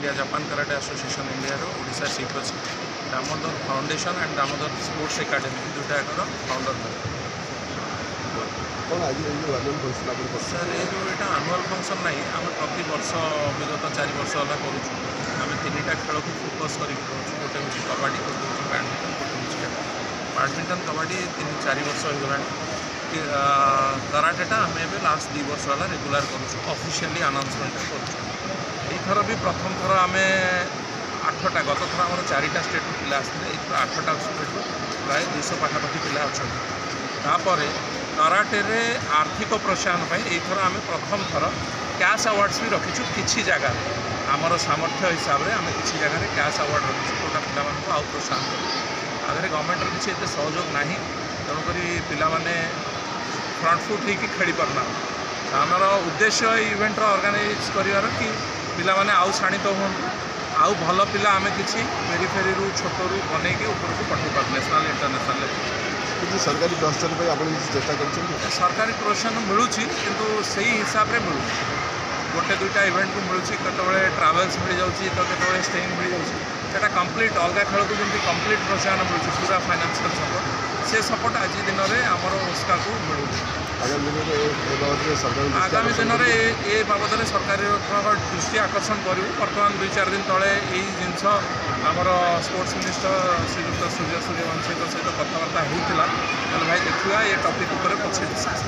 India Japan karate association India Odisha chief अच्छी Damodar foundation and Damodar sports academy दुटा एक founder sir ये जो यहाँ आनुआल फंक्शन ना आम प्रति वर्ष विगत 4 वर्ष है करें तीनटा खेल को फोकस कर गोटे हूँ कबाड़ी गोटे हूँ बैडमिंटन गोटे हूँ बैडमिंटन कबाड़ी 3-4 वर्ष होगा कराटेटा आम ए लास्ट 2 वर्ष है रेगुलर करूँ ऑफिशियली अनाउंसमेंट कर भी प्रथम थर आम 8टा गत थर आम 4टा स्टेट पिला आसते 8टा स्टेट प्राय 200 पाखापाखि पिला अच्छा कराटे रे आर्थिक प्रोत्साहन यथर आम प्रथम थर कैश अवार्ड्स भी रखीचु किसी जगह आमर सामर्थ्य हिसाब से आम किसी जगह कैश अवार्ड रखीचु जोटा पिला आउ प्रोत्साहन कर आगे गवर्नमेंट किसी एत सहयोग ना तेणुक पाने फ्रंट फुट होकर खेली पारना आमर उद्देश्य इवेंट ऑर्गेनाइज कर कि पाने आउ शाणित हूँ आउ भल पिला आम कि पेरीफेरी छोटू बनई ऊपर को पठे पार नेशनल इंटरनेशनल लेवल सरकारी प्रोत्साहन आप चेष्टा कर सरकारी प्रोत्साहन मिलूँ किंतु से हिसाब से मिलूँ गोटे 2टा इवेंट को मिलूँ केतबे ट्रावेल्स मिल जाऊँगी तो केतबे स्टेइंग मिल जाऊँगा कम्प्लीट अलग खेल को जमी कम्प्लीट प्रोत्साहन मिलूँ पूरा फाइनान्शियल सपोर्ट से सपोर्ट आज दिन में आमर ओस्का को मिलूँ आगामी दिन में ये बाबद में सरकार दृष्टि आकर्षण करूँ बर्तमान 2-4 दिन तले यही जिनस आमर स्पोर्ट्स मिनिस्टर श्रीयुक्त सूर्यवंशी सहित कथबार्ता होता भाई देखा ये टपिक पर पछे डिस्कस